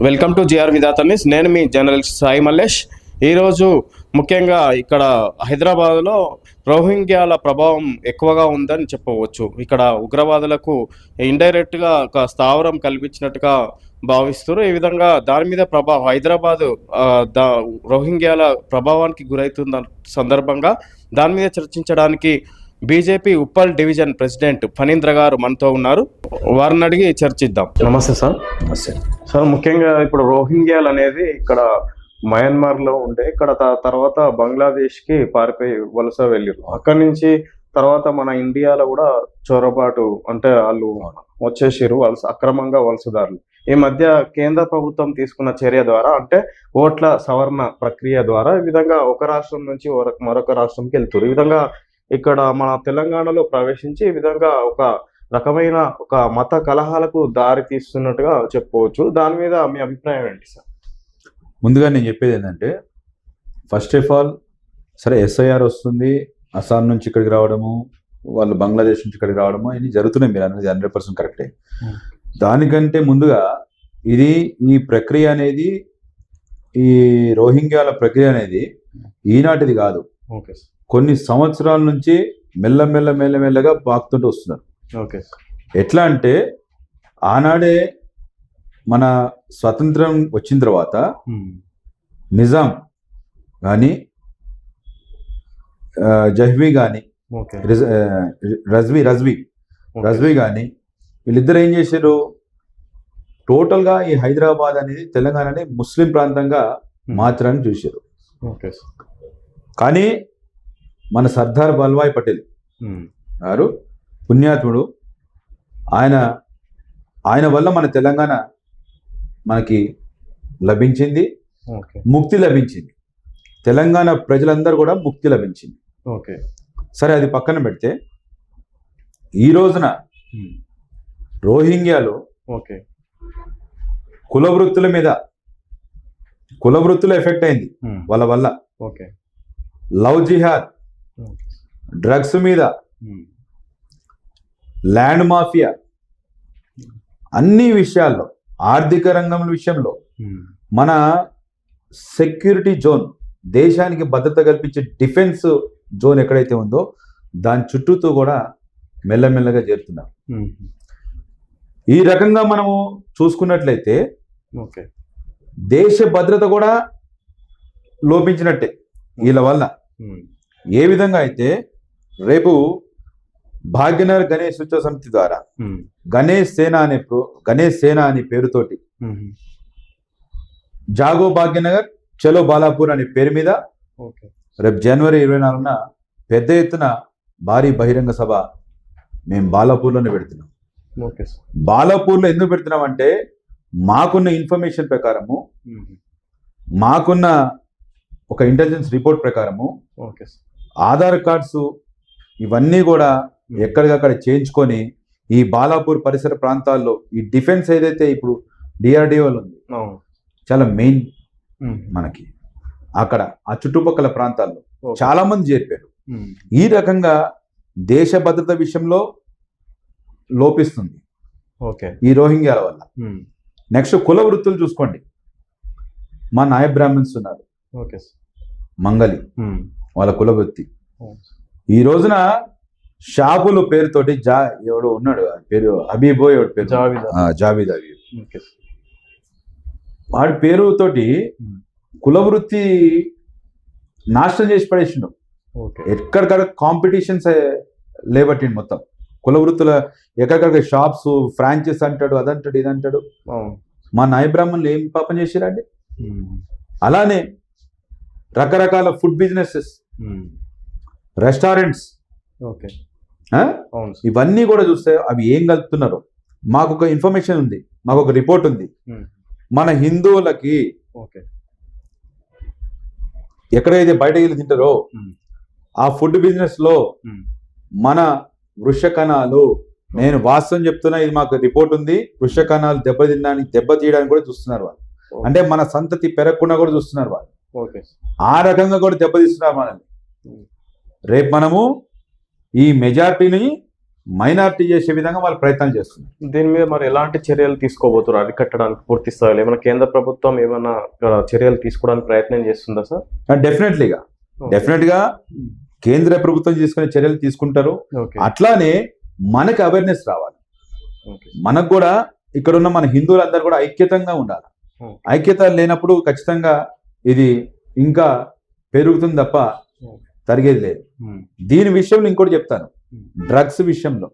Welcome to GR Vidhatha news. నేను మీ journalist Sai Mallesh. ఈరోజు ముఖ్యంగా ఇక్కడ హైదరాబాద్లో రోహింగ్యాల ప్రభావం ఎక్కువగా ఉందని చెప్పవచ్చు. ఇక్కడ ఉగ్రవాదులకు ఇండైరెక్ట్గా ఒక స్థావరం కల్పించినట్టుగా భావిస్తారు. ఈ విధంగా దాని మీద హైదరాబాదు రోహింగ్యాల ప్రభావానికి గురవుతున్న సందర్భంగా దాని మీద చర్చించడానికి BJP Uppal division president Phanindra గారు మనతో ఉన్నారు. వారిని అడిగి చర్చిద్దాం. నమస్తే సార్. నమస్తే సార్, ముఖ్యంగా ఇప్పుడు రోహింగ్యాలు అనేది ఇక్కడ మయన్మార్లో ఉండే, ఇక్కడ తర్వాత బంగ్లాదేశ్కి పారిపోయి వలస వెళ్ళారు. అక్కడి నుంచి తర్వాత మన ఇండియాలో కూడా చొరబాటు అంటే వాళ్ళు వచ్చేసారు, అక్రమంగా వలసదారులు. ఈ మధ్య కేంద్ర ప్రభుత్వం తీసుకున్న చర్య ద్వారా అంటే ఓట్ల సవరణ ప్రక్రియ ద్వారా ఈ విధంగా ఒక రాష్ట్రం నుంచి మరొక రాష్ట్రంకి వెళ్తారు. ఈ విధంగా ఇక్కడ మన తెలంగాణలో ప్రవేశించి ఈ విధంగా ఒక రకమైన ఒక మత కలహాలకు దారి తీస్తున్నట్టుగా చెప్పుకోవచ్చు. దాని మీద మీ అభిప్రాయం ఏంటి సార్? ముందుగా నేను చెప్పేది ఏంటంటే, ఫస్ట్ ఆఫ్ ఆల్ సరే ఎస్ఐఆర్ వస్తుంది, అస్సాం నుంచి ఇక్కడికి రావడము, వాళ్ళు బంగ్లాదేశ్ నుంచి ఇక్కడికి రావడము ఇవి జరుగుతున్నాయి. మీరు అనేది 100% కరెక్టే. దానికంటే ముందుగా ఈ ప్రక్రియ అనేది, ఈ రోహింగ్యాల ప్రక్రియ అనేది ఈనాటిది కాదు. ఓకే. కొన్ని సంవత్సరాల నుంచి మెల్లమెల్లగా పాకుతుంటూ వస్తున్నారు. ఓకే. ఎట్లా అంటే ఆనాడే మన స్వతంత్రం వచ్చిన తర్వాత నిజాం కానీ జహ్వీ కానీ రజ్వీ కానీ వీళ్ళిద్దరు ఏం చేశారు, టోటల్గా ఈ హైదరాబాద్ అనేది తెలంగాణని ముస్లిం ప్రాంతంగా మార్చడానికి చూశారు. కానీ మన సర్దార్ వల్లభాయ్ పటేల్ గారు పుణ్యాత్ముడు, ఆయన వల్ల మన తెలంగాణ మనకి లభించింది, ముక్తి లభించింది. తెలంగాణ ప్రజలందరూ కూడా ముక్తి లభించింది. సరే, అది పక్కన పెడితే ఈ రోజున రోహింగ్యాలు కులవృత్తుల ఎఫెక్ట్ అయింది వాళ్ళ వల్ల. లవ్ జిహాద్, డ్రగ్స్ మీద, ల్యాండ్ మాఫియా, అన్ని విషయాల్లో, ఆర్థిక రంగం విషయంలో, మన సెక్యూరిటీ జోన్, దేశానికి భద్రత కల్పించే డిఫెన్స్ జోన్ ఎక్కడైతే ఉందో దాని చుట్టూతో కూడా మెల్లమెల్లగా చేరుతున్నారు. ఈ రకంగా మనము చూసుకున్నట్లయితే దేశ భద్రత కూడా లోపించినట్టే వీళ్ళ వల్ల. ఏ విధంగా అయితే రేపు భాగ్యనగర్ గణేష్ ఉత్సవ సమితి ద్వారా గణేష్ సేన అనే పేరుతోటి జాగో భాగ్యనగర్ చలో బాలాపూర్ అనే పేరు మీద రేపు జనవరి 24న పెద్ద ఎత్తున భారీ బహిరంగ సభ మేము బాలాపూర్లోనే పెడుతున్నాం. బాలాపూర్లో ఎందుకు పెడుతున్నాం అంటే, మాకున్న ఇన్ఫర్మేషన్ ప్రకారము, మాకున్న ఒక ఇంటెలిజెన్స్ రిపోర్ట్ ప్రకారము ఆధార్ కార్డ్స్ ఇవన్నీ కూడా ఎక్కడికక్కడ చేయించుకొని ఈ బాలాపూర్ పరిసర ప్రాంతాల్లో ఈ డిఫెన్స్ ఏదైతే ఇప్పుడు డిఆర్డిఓలో ఉంది, చాలా మెయిన్ మనకి అక్కడ ఆ చుట్టుపక్కల ప్రాంతాల్లో చాలా మంది చేరిపోయారు. ఈ రకంగా దేశ భద్రత విషయంలో లోపిస్తుంది ఈ రోహింగ్యాల వల్ల. నెక్స్ట్ కుల వృత్తులు చూసుకోండి. మా నాయ బ్రాహ్మణ్స్ ఉన్నారు, మంగలి వాళ్ళ కుల వృత్తి. ఈ రోజున షాపుల పేరుతోటి ఎవడో ఉన్నాడు, పేరు హబీబో, ఎవడి పేరు జావీద్ హబీబ్, వాడి పేరుతోటి కులవృత్తి నాశనం చేసి పడేసిండు. ఎక్కడికక్కడ కాంపిటీషన్స్ లేబట్టిండు మొత్తం. కులవృత్తుల ఎక్కడికక్కడ షాప్స్, ఫ్రాంచైజ్ అంటాడు, అదంటాడు, ఇదంటాడు. మా నాయ బ్రాహ్మణులు ఏం పాపం చేసిరండి. అలానే రకరకాల ఫుడ్ బిజినెసెస్, రెస్టారెంట్స్, ఇవన్నీ కూడా చూస్తే అవి ఏం కలుపుతున్నారు. మాకు ఒక ఇన్ఫర్మేషన్ ఉంది, మాకు ఒక రిపోర్ట్ ఉంది. మన హిందువులకి ఎక్కడైతే బయటకు వెళ్ళి తింటారో ఆ ఫుడ్ బిజినెస్ లో మన వృషకణాలు, నేను వాస్తవం చెప్తున్నా, ఇది మాకు రిపోర్ట్ ఉంది, వృషకణాలు దెబ్బతీయడానికి కూడా చూస్తున్నారు వాళ్ళు. అంటే మన సంతతి పెరగకుండా కూడా చూస్తున్నారు వాళ్ళు. ఆ రకంగా కూడా దెబ్బతీస్తున్నారు మనల్ని. రేపు మనము ఈ మెజారిటీని మైనారిటీ చేసే విధంగా వాళ్ళు ప్రయత్నాలు చేస్తున్నారు. దీని మీద మరి ఎలాంటి చర్యలు తీసుకోబోతున్నారు అరికట్టడానికి పూర్తి స్థాయిలో? ఏమైనా కేంద్ర ప్రభుత్వం ఏమైనా చర్యలు తీసుకోవడానికి ప్రయత్నం చేస్తుందా సార్? డెఫినెట్గా కేంద్ర ప్రభుత్వం తీసుకునే చర్యలు తీసుకుంటారు. ఓకే. అట్లానే మనకి అవేర్నెస్ రావాలి. ఓకే. మనకు కూడా ఇక్కడ ఉన్న మన హిందువులందరూ కూడా ఐక్యతంగా ఉండాలి. ఐక్యత లేనప్పుడు ఖచ్చితంగా ఇది ఇంకా పెరుగుతుంది తప్ప తరిగేది లేదు. దీని విషయంలో ఇంకోటి చెప్తాను, డ్రగ్స్ విషయంలో,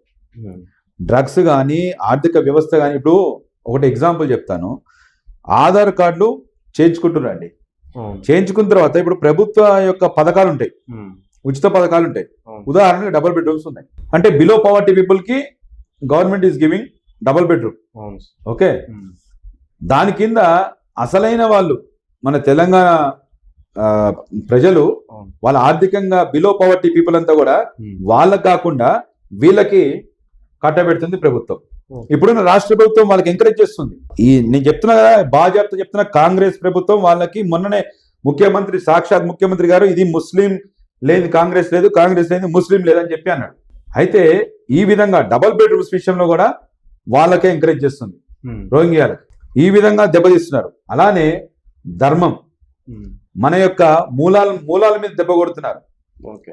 డ్రగ్స్ కానీ ఆర్థిక వ్యవస్థ కానీ, ఇప్పుడు ఒకటి ఎగ్జాంపుల్ చెప్తాను. ఆధార్ కార్డులు చేయించుకుంటున్నారండి. చేయించుకున్న తర్వాత ఇప్పుడు ప్రభుత్వ యొక్క పథకాలు ఉంటాయి, ఉచిత పథకాలు ఉంటాయి. ఉదాహరణకు డబుల్ బెడ్రూమ్స్ ఉన్నాయి. అంటే బిలో పవర్టీ పీపుల్ కి government is giving double bedroom. Okay, దాని కింద అసలైన వాళ్ళు మన తెలంగాణ ప్రజలు వాళ్ళ ఆర్థికంగా బిలో పవర్టీ పీపుల్ అంతా కూడా వాళ్ళకి కాకుండా వీళ్ళకి కట్టబెడుతుంది ప్రభుత్వం. ఇప్పుడున్న రాష్ట్ర ప్రభుత్వం వాళ్ళకి ఎంకరేజ్ చేస్తుంది. నేను చెప్తున్నా కదా, బాజాప్తా చెప్తున్నా, కాంగ్రెస్ ప్రభుత్వం వాళ్ళకి మొన్ననే ముఖ్యమంత్రి, సాక్షాత్ ముఖ్యమంత్రి గారు ఇది ముస్లిం లేదు కాంగ్రెస్ లేదు, కాంగ్రెస్ లేదు ముస్లిం లేదని చెప్పి అన్నాడు. అయితే ఈ విధంగా డబుల్ బెడ్రూమ్స్ విషయంలో కూడా వాళ్ళకే ఎంకరేజ్ చేస్తుంది రోహింగ్యాలకు. ఈ విధంగా దెబ్బతీస్తున్నారు. అలానే ధర్మం, మన యొక్క మూలాల మీద దెబ్బ కొడుతున్నారు,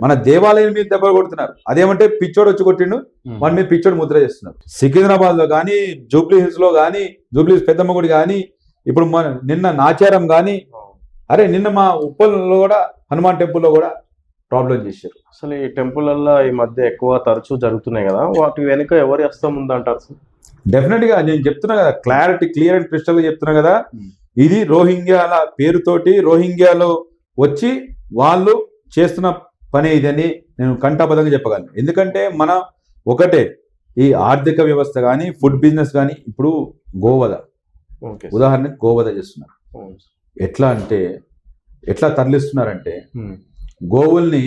మన దేవాలయం మీద దెబ్బ కొడుతున్నారు. అదేమంటే పిచ్చోడు వచ్చి కొట్టిండు, మన మీద పిచ్చోడు ముద్ర చేస్తున్నారు. సికింద్రాబాద్ లో కానీ, జూబ్లీ హిల్స్ లో కానీ, జూబ్లీ హిల్స్ పెద్దమ్మ గుడి కానీ, ఇప్పుడు నిన్న నాచారం కానీ, అరే నిన్న మా ఉప్పల్లో కూడా హనుమాన్ టెంపుల్లో కూడా ప్రాబ్లం చేశారు. అసలు ఈ టెంపుల్లో ఈ మధ్య ఎక్కువ తరచూ జరుగుతున్నాయి కదా, వాటి వెనుక ఎవరి హస్తం ఉందంటారు సార్? డెఫినెట్ గా నేను చెప్తున్నా కదా, క్లియర్ అండ్ క్రిస్టల్ గా చెప్తున్నా కదా, ఇది రోహింగ్యాల పేరుతోటి రోహింగ్యాలో వచ్చి వాళ్ళు చేస్తున్న పని ఇదని నేను కంఠాబద్ధంగా చెప్పగలను. ఎందుకంటే మన ఒకటే ఈ ఆర్థిక వ్యవస్థ కానీ, ఫుడ్ బిజినెస్ కానీ, ఇప్పుడు గోవధ, ఉదాహరణకు గోవధ చేస్తున్నారు. ఎట్లా తరలిస్తున్నారంటే గోవుల్ని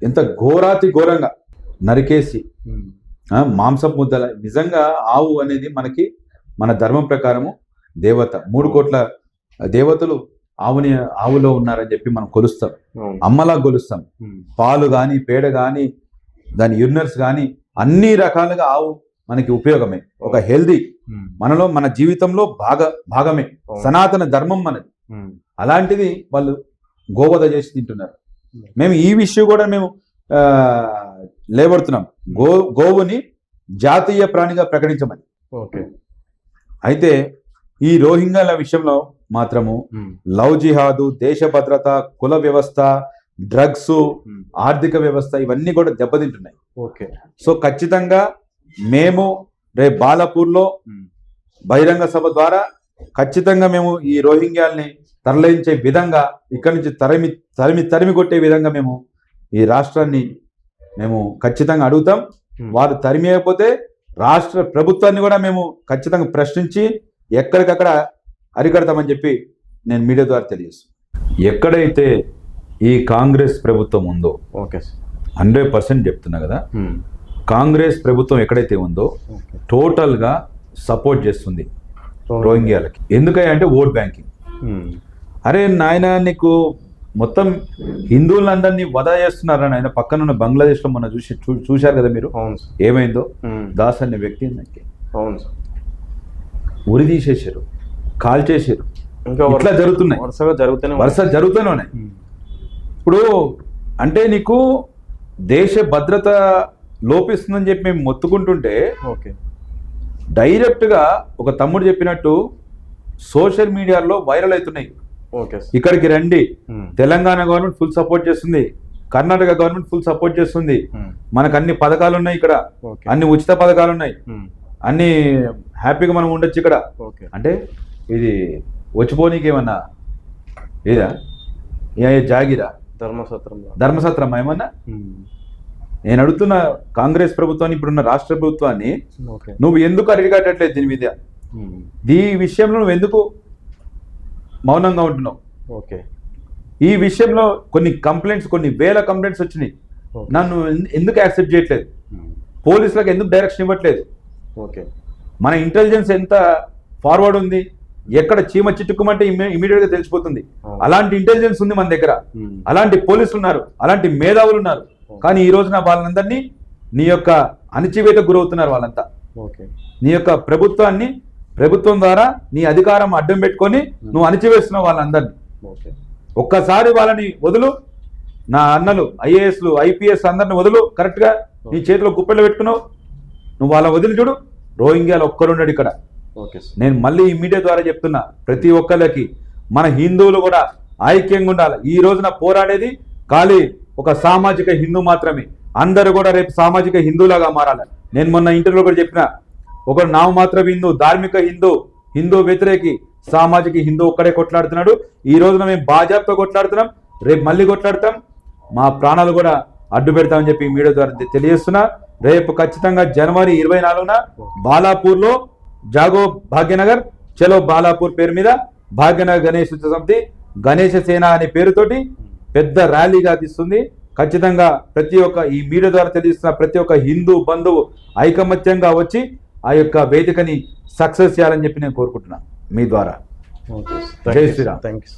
ఎంత ఘోరంగా నరికేసి మాంసపు ముద్దల. నిజంగా ఆవు అనేది మనకి మన ధర్మం ప్రకారము దేవత, 3 కోట్ల దేవతలు ఆవులో ఉన్నారని చెప్పి మనం కొలుస్తాం, అమ్మలా కొలుస్తాం. పాలు కానీ, పేడ కానీ, దాని యూరినర్స్ కానీ అన్ని రకాలుగా ఆవు మనకి ఉపయోగమే, ఒక హెల్దీ, మనలో మన జీవితంలో భాగమే, సనాతన ధర్మం మనది. అలాంటిది వాళ్ళు గోవధ చేసి తింటున్నారు. మేము ఈ విషయం కూడా మేము లేబడుతున్నాం, గోవుని జాతీయ ప్రాణిగా ప్రకటించమని. అయితే ఈ రోహింగ్యాల విషయంలో మాత్రము లవ్ జిహాదు, దేశ భద్రత, కుల వ్యవస్థ, డ్రగ్స్, ఆర్థిక వ్యవస్థ ఇవన్నీ కూడా దెబ్బతింటున్నాయి. సో ఖచ్చితంగా మేము రేపు బాలాపూర్లో బహిరంగ సభ ద్వారా ఖచ్చితంగా మేము ఈ రోహింగ్యాల్ని తరలించే విధంగా, ఇక్కడి నుంచి తరిమి కొట్టే విధంగా మేము ఈ రాష్ట్రాన్ని మేము ఖచ్చితంగా అడుగుతాం. వారు తరిమేయకపోతే రాష్ట్ర ప్రభుత్వాన్ని కూడా మేము ఖచ్చితంగా ప్రశ్నించి ఎక్కడికక్కడ అరికడతామని చెప్పి నేను మీడియా ద్వారా తెలియజేస్తాను. ఎక్కడైతే ఈ కాంగ్రెస్ ప్రభుత్వం ఉందో 100% చెప్తున్నా కదా, కాంగ్రెస్ ప్రభుత్వం ఎక్కడైతే ఉందో టోటల్గా సపోర్ట్ చేస్తుంది రోహింగ్యాలకి. ఎందుకంటే ఓట్ బ్యాంకింగ్. అరే నాయన, నీకు మొత్తం హిందువులందరినీ వధ చేస్తున్నారని ఆయన పక్కనున్న బంగ్లాదేశ్లో మొన్న చూశారు కదా మీరు, ఏమైందో. దాస్ అనే వ్యక్తి ఉరి తీసేసారు, కాల్ చేశారు. ఇట్లా జరుగుతున్నాయి, వరుస జరుగుతూనే ఉన్నాయి. ఇప్పుడు అంటే నీకు దేశ భద్రత లోపిస్తుందని చెప్పి మేము మొత్తుకుంటుంటే డైరెక్ట్గా ఒక తమ్ముడు చెప్పినట్టు సోషల్ మీడియాలో వైరల్ అవుతున్నాయి. ఇక్కడికి రండి, తెలంగాణ గవర్నమెంట్ ఫుల్ సపోర్ట్ చేస్తుంది, కర్ణాటక గవర్నమెంట్ ఫుల్ సపోర్ట్ చేస్తుంది, మనకు అన్ని పథకాలు ఉన్నాయి, ఇక్కడ అన్ని ఉచిత పథకాలు ఉన్నాయి, అన్ని హ్యాపీగా మనం ఉండొచ్చు ఇక్కడ. అంటే ఇది వచ్చిపోనీకి ఏమన్నా ఏదా జాగిరా ధర్మసత్రం ఏమన్నా? నేను అడుగుతున్న కాంగ్రెస్ ప్రభుత్వాన్ని, ఇప్పుడున్న రాష్ట్ర ప్రభుత్వాన్ని, నువ్వు ఎందుకు అరికట్టట్లేదు దీని మీద? ఈ విషయంలో నువ్వు ఎందుకు మౌనంగా ఉంటున్నావు? ఈ విషయంలో కొన్ని కంప్లైంట్స్, కొన్ని వేల కంప్లైంట్స్ వచ్చినాయి. నన్ను ఎందుకు యాక్సెప్ట్ చేయట్లేదు? పోలీసులకు ఎందుకు డైరెక్షన్ ఇవ్వట్లేదు? మన ఇంటెలిజెన్స్ ఎంత ఫార్వర్డ్ ఉంది, ఎక్కడ చీమ చిట్టుకుమంటే ఇమీడియట్ గా తెలిసిపోతుంది. అలాంటి ఇంటెలిజెన్స్ ఉంది మన దగ్గర, అలాంటి పోలీసులు ఉన్నారు, అలాంటి మేధావులు ఉన్నారు. కానీ ఈ రోజున వాళ్ళందరినీ నీ యొక్క అణచివేతకు గురవుతున్నారు వాళ్ళంతా. ఓకే. నీ యొక్క ప్రభుత్వం ద్వారా నీ అధికారం అడ్డం పెట్టుకొని నువ్వు అణచివేస్తున్నావు వాళ్ళందరినీ. ఓకే. ఒక్కసారి వాళ్ళని వదులు, నా అన్నలు ఐఏఎస్లు ఐపీఎస్ అందరిని వదులు, కరెక్ట్గా నీ చేతిలో గుప్పెళ్ళు పెట్టుకున్నావు, నువ్వు వాళ్ళని వదిలి చూడు. రోహింగ్యాలు ఒక్కరున్నాడు ఇక్కడ. ఓకే. నేను మళ్ళీ ఈ మీడియా ద్వారా చెప్తున్నా, ప్రతి ఒక్కరికి మన హిందువులు కూడా ఐక్యంగా ఉండాలి. ఈ రోజున పోరాడేది ఖాళీ ఒక సామాజిక హిందూ మాత్రమే. అందరూ కూడా రేపు సామాజిక హిందువులాగా మారాలి. నేను మొన్న ఇంటర్వ్యూలో కూడా చెప్పిన, ఒకడు నామమాత్ర హిందూ, ధార్మిక హిందూ వ్యతిరేకి, సామాజిక హిందూ ఒక్కడే కొట్లాడుతున్నాడు. ఈ రోజున మేము బాజాబ్తో కొట్లాడుతున్నాం, రేపు మళ్ళీ కొట్లాడతాం, మా ప్రాణాలు కూడా అడ్డు పెడతామని చెప్పి మీడియా ద్వారా తెలియజేస్తున్నా. రేపు ఖచ్చితంగా జనవరి 24న బాలాపూర్లో జాగో భాగ్యనగర్ చలో బాలాపూర్ పేరు మీద భాగ్యనగర్ గణేష్ ఉత్సవ సమితి గణేష సేన అనే పేరుతోటి పెద్ద ర్యాలీగా తీస్తుంది. ఖచ్చితంగా ప్రతి ఒక్క ఈ మీడియా ద్వారా తెలియజేస్తున్న ప్రతి ఒక్క హిందూ బంధువు ఐకమత్యంగా వచ్చి ఆ యొక్క వేదికని సక్సెస్ చేయాలని చెప్పి నేను కోరుకుంటున్నాను మీ ద్వారా. ఓకే. జై శ్రీరామ్. Thank you.